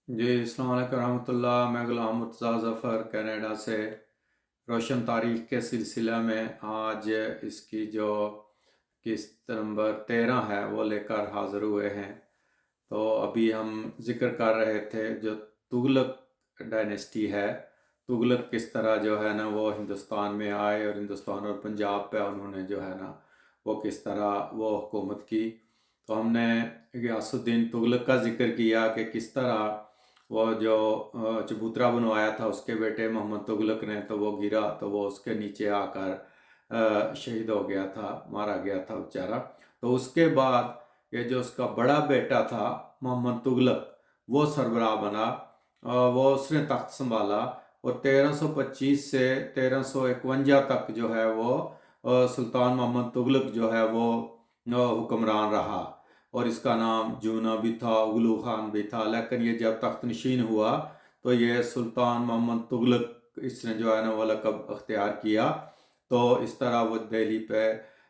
جی السلام علیکم رحمۃ اللہ، میں غلام مرتضیٰ ظفر کینیڈا سے روشن تاریخ کے سلسلہ میں آج اس کی جو قسط نمبر 13 ہے وہ لے کر حاضر ہوئے ہیں۔ تو ابھی ہم ذکر کر رہے تھے جو تغلق ڈائنیسٹی ہے، تغلق کس طرح جو ہے نا وہ ہندوستان میں آئے اور ہندوستان اور پنجاب پہ انہوں نے جو ہے نا وہ کس طرح وہ حکومت کی۔ تو ہم نے غیاث الدین تغلق کا ذکر کیا کہ کس طرح وہ جو چبوترا بنوایا تھا اس کے بیٹے محمد تغلق نے، تو وہ گرا تو وہ اس کے نیچے آ کر شہید ہو گیا تھا، مارا گیا تھا بیچارہ۔ تو اس کے بعد یہ جو اس کا بڑا بیٹا تھا محمد تغلق وہ سربراہ بنا، وہ اس نے تخت سنبھالا اور 1325 سے 1351 تک جو ہے وہ سلطان محمد تغلق جو ہے وہ حکمران رہا، اور اس کا نام جونا بھی تھا، اغلو خان بھی تھا، لیکن یہ جب تخت نشین ہوا تو یہ سلطان محمد تغلق اس نے جو ہے نا وہ لقب اختیار کیا۔ تو اس طرح وہ دہلی پہ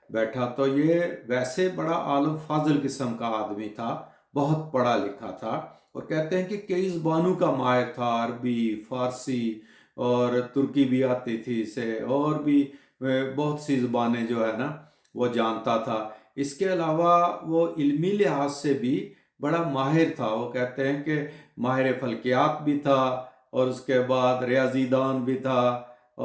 بیٹھا۔ تو یہ ویسے بڑا عالم فاضل قسم کا آدمی تھا، بہت پڑھا لکھا تھا، اور کہتے ہیں کہ کئی زبانوں کا ماہر تھا، عربی، فارسی اور ترکی بھی آتی تھی اسے، اور بھی بہت سی زبانیں جو ہے نا وہ جانتا تھا۔ اس کے علاوہ وہ علمی لحاظ سے بھی بڑا ماہر تھا، وہ کہتے ہیں کہ ماہر فلکیات بھی تھا، اور اس کے بعد ریاضی دان بھی تھا،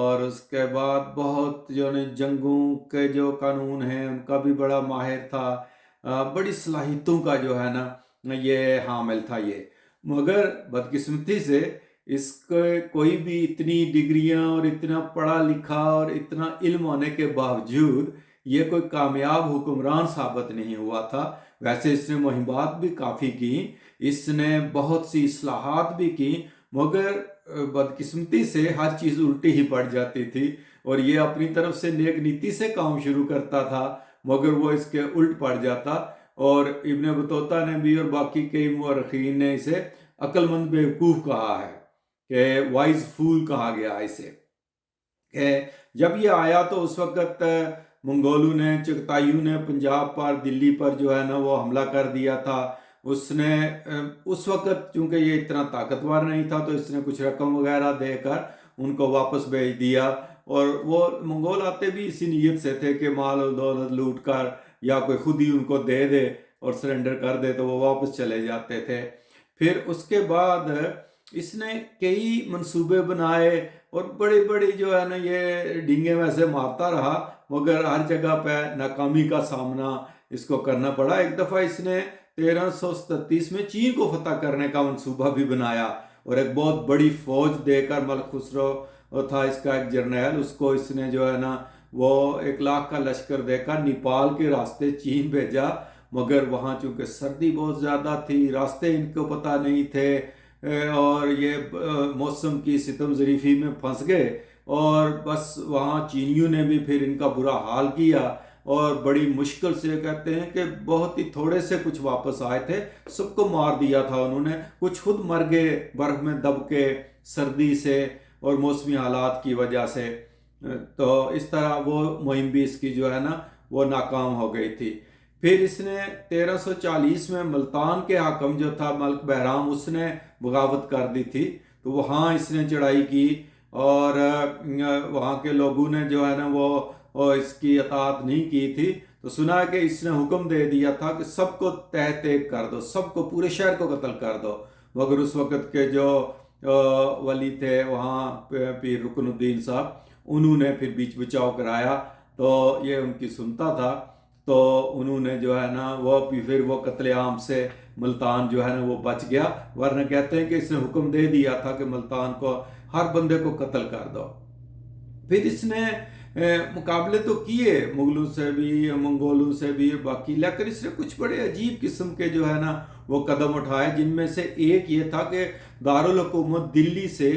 اور اس کے بعد بہت جو جنگوں کے جو قانون ہیں ان کا بھی بڑا ماہر تھا، بڑی صلاحیتوں کا جو ہے نا یہ حامل تھا یہ۔ مگر بدقسمتی سے اس کے کوئی بھی اتنی ڈگریاں اور اتنا پڑھا لکھا اور اتنا علم ہونے کے باوجود یہ کوئی کامیاب حکمران ثابت نہیں ہوا تھا۔ ویسے اس نے مہمات بھی کافی کی، اس نے بہت سی اصلاحات بھی کی، مگر بدقسمتی سے ہر چیز الٹی ہی پڑ جاتی تھی، اور یہ اپنی طرف سے نیک نیتی سے کام شروع کرتا تھا مگر وہ اس کے الٹ پڑ جاتا۔ اور ابن بطوطہ نے بھی اور باقی کئی مورخین نے اسے عقل مند بیوقوف کہا ہے، کہ وائز فول کہا گیا اسے، کہ جب یہ آیا تو اس وقت منگولوں نے، چغتائیوں نے پنجاب پر، دلی پر جو ہے نا وہ حملہ کر دیا تھا۔ اس نے اس وقت چونکہ یہ اتنا طاقتور نہیں تھا تو اس نے کچھ رقم وغیرہ دے کر ان کو واپس بھیج دیا، اور وہ منگول آتے بھی اسی نیت سے تھے کہ مال و دولت لوٹ کر یا کوئی خود ہی ان کو دے دے اور سرنڈر کر دے تو وہ واپس چلے جاتے تھے۔ پھر اس کے بعد اس نے کئی منصوبے بنائے اور بڑے بڑے جو ہے نا یہ ڈینگے ویسے مارتا رہا، مگر ہر جگہ پہ ناکامی کا سامنا اس کو کرنا پڑا۔ ایک دفعہ اس نے 1337 میں چین کو فتح کرنے کا منصوبہ بھی بنایا، اور ایک بہت بڑی فوج دے کر، ملک خسرو تھا اس کا ایک جرنیل، اس کو اس نے جو ہے نا وہ 1 لاکھ کا لشکر دے کر نیپال کے راستے چین بھیجا، مگر وہاں چونکہ سردی بہت زیادہ تھی، راستے ان کو پتہ نہیں تھے، اور یہ موسم کی ستم ظریفی میں پھنس گئے، اور بس وہاں چینیوں نے بھی پھر ان کا برا حال کیا، اور بڑی مشکل سے کہتے ہیں کہ بہت ہی تھوڑے سے کچھ واپس آئے تھے، سب کو مار دیا تھا انہوں نے، کچھ خود مر گئے برف میں دب کے سردی سے اور موسمی حالات کی وجہ سے۔ تو اس طرح وہ مہم بھی اس کی جو ہے نا وہ ناکام ہو گئی تھی۔ پھر اس نے 1340 میں ملتان کے حاکم جو تھا ملک بہرام، اس نے بغاوت کر دی تھی، تو وہاں اس نے چڑھائی کی، اور وہاں کے لوگوں نے جو ہے نا وہ اس کی اطاعت نہیں کی تھی، تو سنا کہ اس نے حکم دے دیا تھا کہ سب کو تہ تیگ کر دو، سب کو، پورے شہر کو قتل کر دو، مگر اس وقت کے جو ولی تھے وہاں پیر رکن الدین صاحب، انہوں نے پھر بیچ بچاؤ کرایا، تو یہ ان کی سنتا تھا، تو انہوں نے جو ہے نا وہ پھر وہ قتل عام سے ملتان جو ہے نا وہ بچ گیا، ورنہ کہتے ہیں کہ اس نے حکم دے دیا تھا کہ ملتان کو ہر بندے کو قتل کر دو۔ پھر اس نے مقابلے تو کیے مغلوں سے بھی، منگولوں سے بھی، باقی، لیکن اس نے کچھ بڑے عجیب قسم کے جو ہے نا وہ قدم اٹھائے، جن میں سے ایک یہ تھا کہ دارالحکومت دلی سے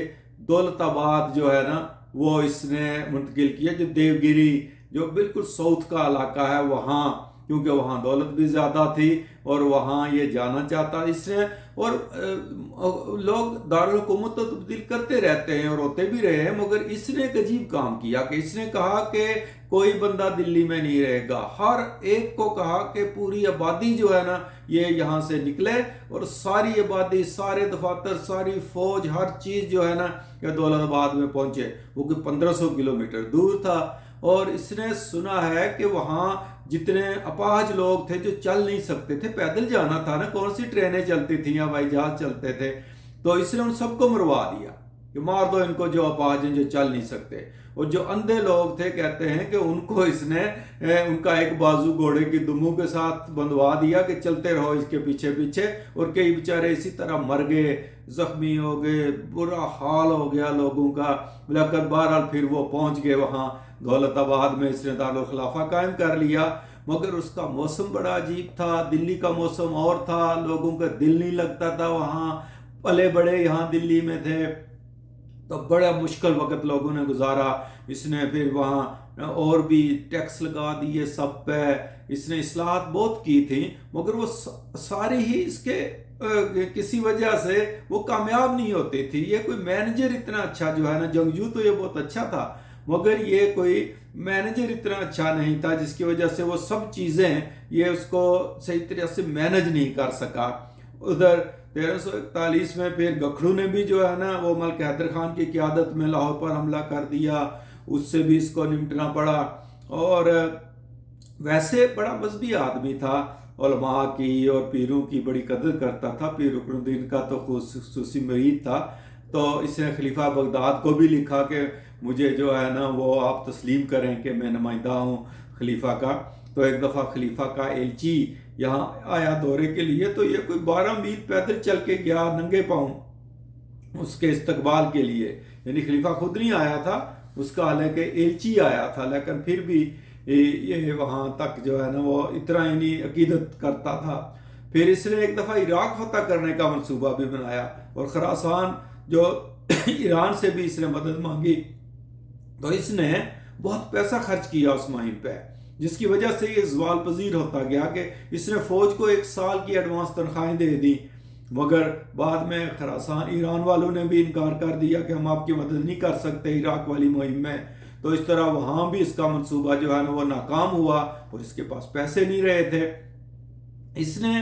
دولت آباد جو ہے نا وہ اس نے منتقل کیا، جو دیوگری جو بالکل ساؤتھ کا علاقہ ہے وہاں کیونکہ وہاں دولت بھی زیادہ تھی اور وہاں یہ جانا چاہتا اس نے. اور لوگ دارالحکومت تو تبدیل کرتے رہتے ہیں اور ہوتے بھی رہے ہیں، مگر اس نے ایک عجیب کام کیا کہ اس نے کہا کہ کوئی بندہ دلی میں نہیں رہے گا. ہر ایک کو کہا کہ پوری آبادی جو ہے نا یہ یہاں سے نکلے، اور ساری آبادی، سارے دفاتر، ساری فوج، ہر چیز جو ہے نا یہ دولت آباد میں پہنچے. وہ کہ 1500 کلومیٹر دور تھا. اور اس نے سنا ہے کہ وہاں جتنے اپاہج لوگ تھے جو چل نہیں سکتے تھے، پیدل جانا تھا نا، کون سی ٹرینیں چلتی تھیں یا ہوائی جہاز چلتے تھے، تو اس نے ان سب کو مروا دیا کہ مار دو ان کو جو اپاہج ہیں، جو چل نہیں سکتے. اور جو اندھے لوگ تھے کہتے ہیں کہ ان کو اس نے ان کا ایک بازو گھوڑے کی دموں کے ساتھ بندھوا دیا کہ چلتے رہو اس کے پیچھے پیچھے. اور کئی بیچارے اسی طرح مر گئے، زخمی ہو گئے، برا حال ہو گیا لوگوں کا. لیکن بہرحال پھر وہ پہنچ گئے وہاں دولت آباد میں. اس نے دارالخلافہ قائم کر لیا. مگر اس کا موسم بڑا عجیب تھا. دلی کا موسم اور تھا، لوگوں کا دل نہیں لگتا تھا وہاں. پلے بڑے یہاں دلی میں تھے، تو بڑا مشکل وقت لوگوں نے گزارا. اس نے پھر وہاں اور بھی ٹیکس لگا دیے سب پہ. اس نے اصلاحات بہت کی تھیں، مگر وہ ساری ہی اس کے کسی وجہ سے وہ کامیاب نہیں ہوتی تھی. یہ کوئی مینیجر اتنا اچھا جو ہے نا، جنگجو تو یہ بہت اچھا تھا، مگر یہ کوئی مینیجر اتنا اچھا نہیں تھا، جس کی وجہ سے وہ سب چیزیں یہ اس کو صحیح طرح سے مینیج نہیں کر سکا. ادھر 1341 میں پھر گکھڑو نے بھی جو ہے نا وہ ملک حیدر خان کی قیادت میں لاہور پر حملہ کر دیا. اس سے بھی اس کو نمٹنا پڑا. اور ویسے بڑا مذہبی آدمی تھا، علماء کی اور پیروں کی بڑی قدر کرتا تھا. پیر رکن الدین کا تو خصوصی مرید تھا. تو اس نے خلیفہ بغداد کو بھی لکھا کہ مجھے جو ہے نا وہ آپ تسلیم کریں کہ میں نمائندہ ہوں خلیفہ کا. تو ایک دفعہ خلیفہ کا ایلچی یہاں آیا دورے کے لیے، تو یہ کوئی 12 میل پیدل چل کے گیا ننگے پاؤں اس کے استقبال کے لیے. یعنی خلیفہ خود نہیں آیا تھا، اس کا حالانکہ ایلچی آیا تھا، لیکن پھر بھی یہ وہاں تک جو ہے نا وہ اتنا یعنی عقیدت کرتا تھا. پھر اس نے ایک دفعہ عراق فتح کرنے کا منصوبہ بھی بنایا، اور خراسان جو ایران سے بھی اس نے مدد مانگی. تو اس نے بہت پیسہ خرچ کیا اس مہم پہ، جس کی وجہ سے یہ زوال پذیر ہوتا گیا کہ اس نے فوج کو 1 سال کی ایڈوانس تنخواہیں دے دی. مگر بعد میں خراسان ایران والوں نے بھی انکار کر دیا کہ ہم آپ کی مدد نہیں کر سکتے عراق والی مہم میں. تو اس طرح وہاں بھی اس کا منصوبہ جو ہے نا وہ ناکام ہوا، اور اس کے پاس پیسے نہیں رہے تھے. اس نے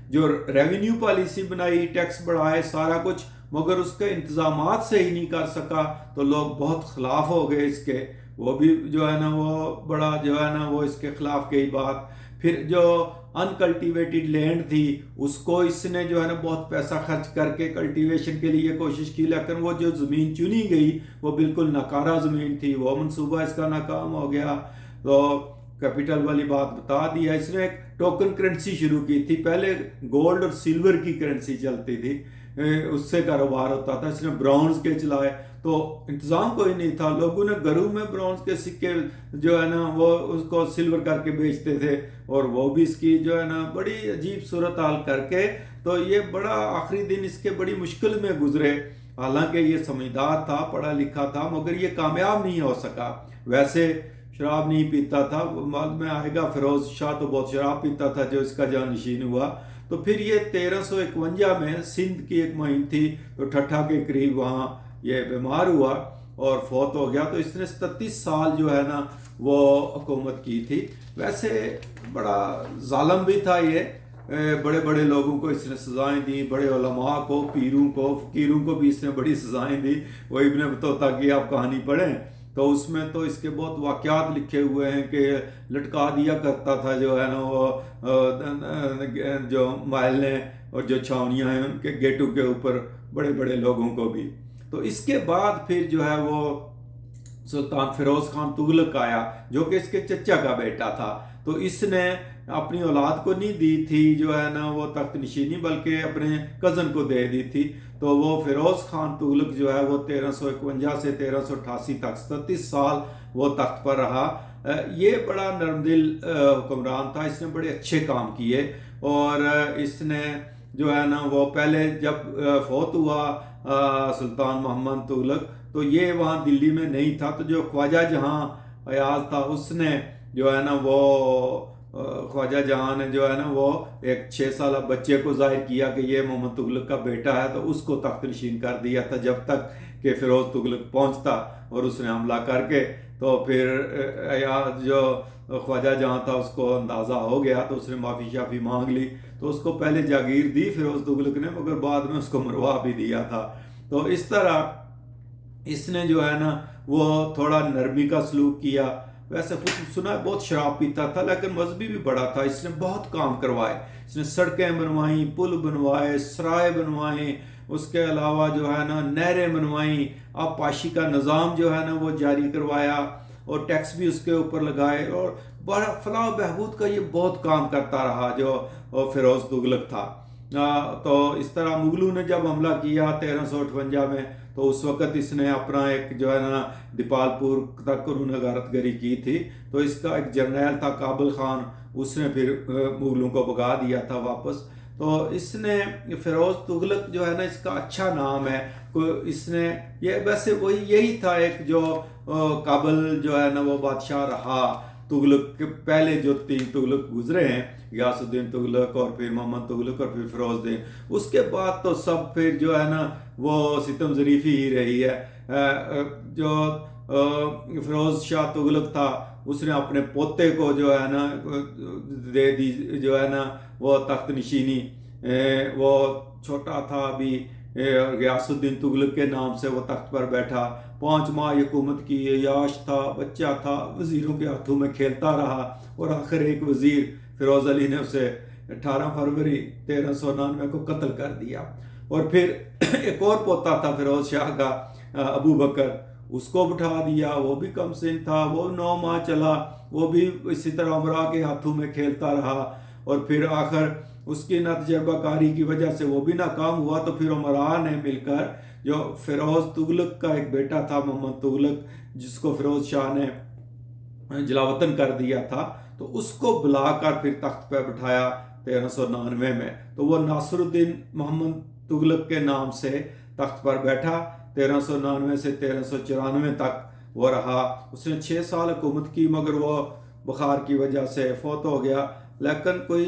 جو ریونیو پالیسی بنائی، ٹیکس بڑھائے، سارا کچھ، مگر اس کے انتظامات صحیح نہیں کر سکا. تو لوگ بہت خلاف ہو گئے اس کے، وہ بھی جو ہے نا وہ بڑا جو ہے نا وہ اس کے خلاف کئی بات. پھر جو انکلٹیویٹڈ لینڈ تھی اس کو اس نے جو ہے نا بہت پیسہ خرچ کر کے کلٹیویشن کے لیے کوشش کی، لیکن وہ جو زمین چنی گئی وہ بالکل ناکارہ زمین تھی. وہ منصوبہ اس کا ناکام ہو گیا. تو کیپٹل والی بات بتا دیا. اس نے ایک ٹوکن کرنسی شروع کی تھی. پہلے گولڈ اور سلور کی کرنسی چلتی تھی، اس سے کاروبار ہوتا تھا. اس نے برونز کے چلائے، تو انتظام کوئی نہیں تھا. لوگوں نے گھروں میں برونز کے سکے جو ہے نا وہ اس کو سلور کر کے بیچتے تھے، اور وہ بھی اس کی جو ہے نا بڑی عجیب صورتحال کر کے. تو یہ بڑا آخری دن اس کے بڑی مشکل میں گزرے. حالانکہ یہ سمجھدار تھا، پڑھا لکھا تھا، مگر یہ کامیاب نہیں ہو سکا. ویسے شراب نہیں پیتا تھا، بعد میں آئے گا فیروز شاہ تو بہت شراب پیتا تھا جو اس کا جانشین ہوا. تو پھر یہ 1351 میں سندھ کی ایک مہم تھی، تو ٹھٹھا کے قریب وہاں یہ بیمار ہوا اور فوت ہو گیا. تو اس نے 37 سال جو ہے نا وہ حکومت کی تھی. ویسے بڑا ظالم بھی تھا یہ. بڑے بڑے لوگوں کو اس نے سزائیں دی، بڑے علماء کو، پیروں کو، فقیروں کو بھی اس نے بڑی سزائیں دی. وہ ابن بطوطہ کی آپ کہانی پڑھیں تو اس میں تو اس کے بہت واقعات لکھے ہوئے ہیں کہ لٹکا دیا کرتا تھا جو ہے نا وہ جو محلیں اور جو چھاونیاں ہیں ان کے گیٹوں کے اوپر بڑے بڑے لوگوں کو بھی. تو اس کے بعد پھر جو ہے وہ سلطان فیروز خان تغلق آیا، جو کہ اس کے چچا کا بیٹا تھا. تو اس نے اپنی اولاد کو نہیں دی تھی جو ہے نا وہ تخت نشینی، بلکہ اپنے کزن کو دے دی تھی. تو وہ فیروز خان تغلق جو ہے وہ 1351 سے 1388 تک 37 سال وہ تخت پر رہا. یہ بڑا نرم دل حکمران تھا. اس نے بڑے اچھے کام کیے، اور اس نے جو ہے نا وہ پہلے جب فوت ہوا سلطان محمد تغلق تو یہ وہاں دلی میں نہیں تھا. تو جو خواجہ جہاں ایاز تھا اس نے جو ہے نا وہ خواجہ جہاں نے جو ہے نا وہ ایک 6 سالہ بچے کو ظاہر کیا کہ یہ محمد تغلق کا بیٹا ہے، تو اس کو تخت نشین کر دیا تھا جب تک کہ فیروز تغلق پہنچتا اور اس نے حملہ کر کے، تو پھر جو خواجہ جہاں تھا اس کو اندازہ ہو گیا تو اس نے معافی شافی مانگ لی، تو اس کو پہلے جاگیر دی فیروز تغلق نے، مگر بعد میں اس کو مروا بھی دیا تھا۔ تو اس طرح اس نے جو ہے نا وہ تھوڑا نرمی کا سلوک کیا۔ ویسے خود سنا ہے بہت شراب پیتا تھا لیکن مذہبی بھی بڑا تھا، اس نے بہت کام کروائے، اس نے سڑکیں بنوائیں، پل بنوائے، سرائے بنوائیں، اس کے علاوہ جو ہے نا نہریں بنوائیں، آبپاشی کا نظام جو ہے نا وہ جاری کروایا، اور ٹیکس بھی اس کے اوپر لگائے، اور بڑا فلاح و بہبود کا یہ بہت کام کرتا رہا جو فیروز تغلق تھا۔ تو اس طرح مغلوں نے جب حملہ کیا 1358 میں، تو اس وقت اس نے اپنا ایک جو ہے نا دیپال پور تک انہوں نے غارت گری کی تھی، تو اس کا ایک جرنیل تھا کابل خان، اس نے پھر مغلوں کو بھگا دیا تھا واپس۔ تو اس نے فیروز تغلق جو ہے نا اس کا اچھا نام ہے، اس نے یہ ویسے وہی یہی تھا ایک جو کابل جو ہے نا وہ بادشاہ رہا تغلق کے پہلے جو 3 تغلق گزرے ہیں، غیاث الدین تغلق اور پھر محمد تغلق اور پھر فیروز دین، اس کے بعد تو سب پھر جو ہے نا وہ ستم ظریفی ہی رہی ہے۔ جو فیروز شاہ تغلق تھا اس نے اپنے پوتے کو جو ہے نا دے دی جو ہے نا وہ تخت نشینی، وہ چھوٹا تھا ابھی، غیاث الدین تغلق کے نام سے وہ تخت پر بیٹھا، 5 ماہ حکومت کی، عیاش تھا، بچہ تھا، وزیروں کے ہاتھوں میں کھیلتا رہا، اور آخر ایک وزیر فیروز علی نے اسے 18 فروری 1399 کو قتل کر دیا۔ اور پھر ایک اور پوتا تھا فیروز شاہ کا، ابو بکر، اس کو بٹھا دیا، وہ بھی کم سن تھا، وہ 9 ماہ چلا، وہ بھی اسی طرح امراء کے ہاتھوں میں کھیلتا رہا، اور پھر آخر اس کی نہ تجربہ کاری کی وجہ سے وہ بھی ناکام ہوا، تو پھر امراء نے مل کر جو فیروز تغلق کا ایک بیٹا تھا محمد تغلق، جس کو فیروز شاہ نے جلاوطن کر دیا تھا، تو اس کو بلا کر پھر تخت پہ بٹھایا 1399 میں، تو وہ ناصر الدین محمد تغلق کے نام سے تخت پر بیٹھا، 1399 سے 1394 تک وہ رہا۔ اس نے 6 سال حکومت کی، مگر وہ بخار کی وجہ سے فوت ہو گیا، لیکن کوئی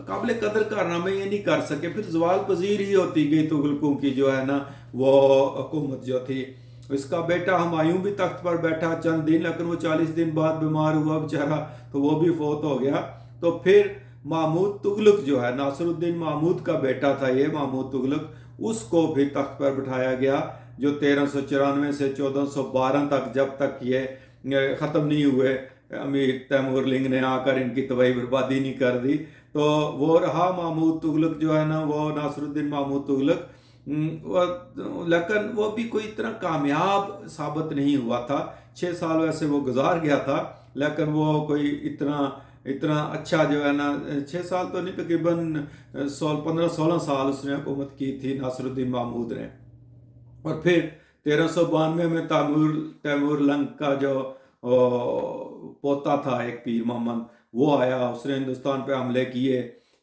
قابل قدر کارنامے یہ نہیں کر سکے، پھر زوال پذیر ہی ہوتی گئی تغلقوں کی جو ہے نا وہ حکومت جو تھی۔ اس کا بیٹا ہمایوں بھی تخت پر بیٹھا چند دن، لیکن وہ 40 دن بعد بیمار ہوا بیچارہ، تو وہ بھی فوت ہو گیا۔ تو پھر محمود تغلق جو ہے، ناصر الدین محمود کا بیٹا تھا یہ محمود تغلق، اس کو بھی تخت پر بٹھایا گیا، جو 1394 سے 1412 تک، جب تک یہ ختم نہیں ہوئے، امیر تیمور لنگ نے آ کر ان کی تباہی بربادی نہیں کر دی، تو وہ رہا محمود تغلق جو ہے نا وہ ناصر الدین محمود تغلق، لیکن وہ بھی کوئی اتنا کامیاب ثابت نہیں ہوا تھا۔ 6 سال ویسے وہ گزار گیا تھا، لیکن وہ کوئی اتنا اچھا جو ہے نا 6 سال تو نہیں، تقریباً 15-16 سال اس نے حکومت کی تھی ناصر الدین محمود نے۔ اور پھر 1392 میں تیمور لنگ کا جو پوتا تھا ایک پیر محمد، وہ آیا، اس نے ہندوستان پہ حملے کیے،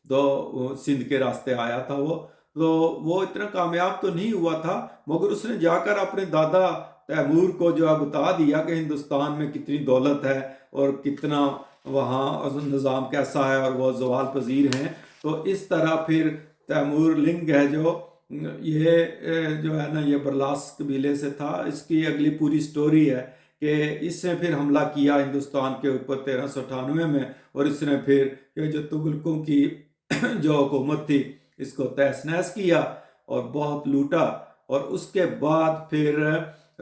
تو سندھ کے راستے آیا تھا وہ اتنا کامیاب تو نہیں ہوا تھا، مگر اس نے جا کر اپنے دادا تیمور کو جو ہے بتا دیا کہ ہندوستان میں کتنی دولت ہے اور کتنا وہاں نظام کیسا ہے، اور وہ زوال پذیر ہیں۔ تو اس طرح پھر تیمور لنگ ہے یہ جو ہے نا یہ برلاس قبیلے سے تھا، اس کی اگلی پوری سٹوری ہے کہ اس نے پھر حملہ کیا ہندوستان کے اوپر 1398 میں، اور اس نے پھر یہ جو تغلقوں کی جو حکومت تھی اس کو تہس نہس کیا اور بہت لوٹا۔ اور اس کے بعد پھر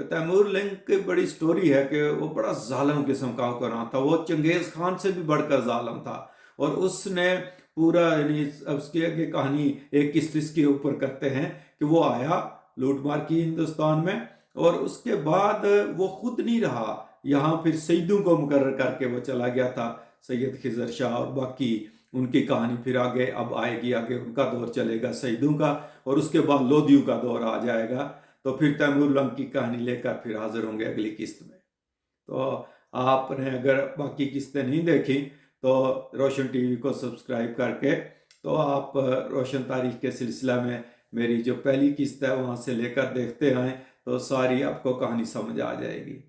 تیمور لنگ کی بڑی سٹوری ہے کہ وہ بڑا ظالم قسم کا حکمران تھا، وہ چنگیز خان سے بھی بڑھ کر ظالم تھا، اور اس نے پورا یعنی اس کی آگے کہانی ایک قسط کے اوپر کرتے ہیں کہ وہ آیا، لوٹ مار کی ہندوستان میں، اور اس کے بعد وہ خود نہیں رہا یہاں، پھر سیدوں کو مقرر کر کے وہ چلا گیا تھا، سید خضر شاہ، اور باقی ان کی کہانی پھر آگے اب آئے گی، آگے ان کا دور چلے گا سیدوں کا، اور اس کے بعد لودھیوں کا دور آ جائے گا، تو پھر تیمور لنگ کی کہانی لے کر پھر حاضر ہوں گے اگلی قسط میں۔ تو آپ نے اگر باقی قسطیں نہیں دیکھی تو روشن ٹی وی کو سبسکرائب کر کے تو آپ روشن تاریخ کے سلسلہ میں میری جو پہلی قسط ہے وہاں سے لے کر دیکھتے آئیں، تو ساری آپ کو کہانی سمجھ آ جائے گی۔